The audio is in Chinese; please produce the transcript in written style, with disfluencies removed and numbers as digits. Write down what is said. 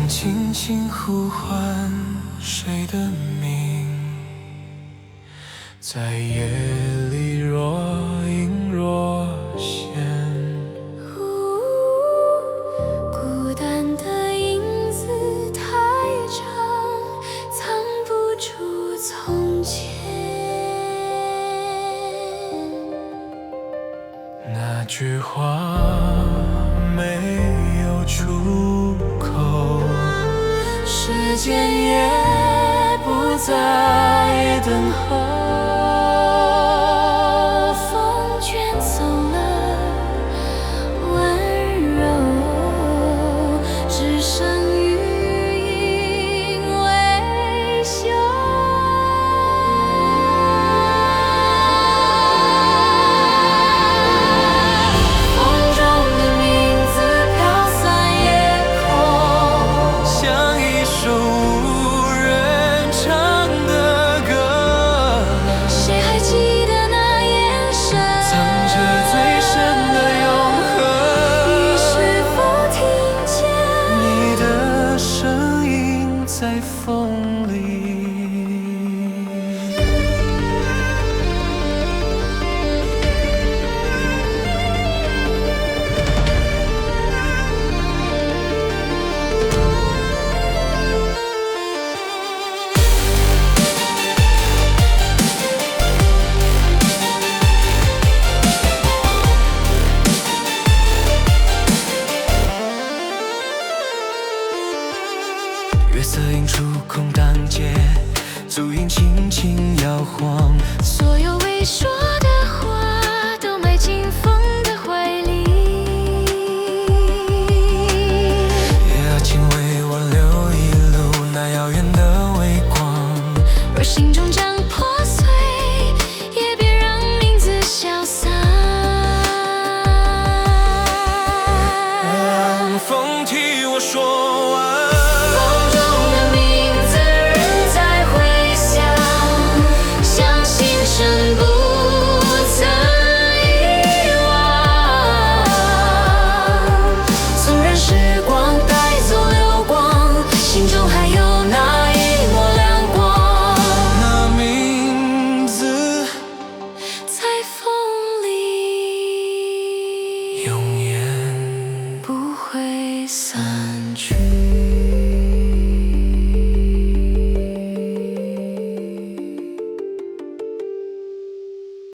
轻轻呼唤谁的名，在夜里若隐若现。孤单的影子太长，藏不住从前。那句话没有出口，时间也不再等候。风卷走了温柔，只剩余音未休。风中的名字飘散夜空，像一首无人唱的歌，谁还记得那眼神？藏着最深的永恒。你是否听见你的声音在风里？月色映出空荡街，足印轻轻摇晃。所有未说的话都埋进风的怀里？也要请为我留一路那遥远的微光。若心中将破碎，也别让名字消散。让风替我说完。风中的名字仍在回响，相信神不曾遗忘。纵然时光带走流光，心中还有那一抹亮光。那名字在风里永远不会散去。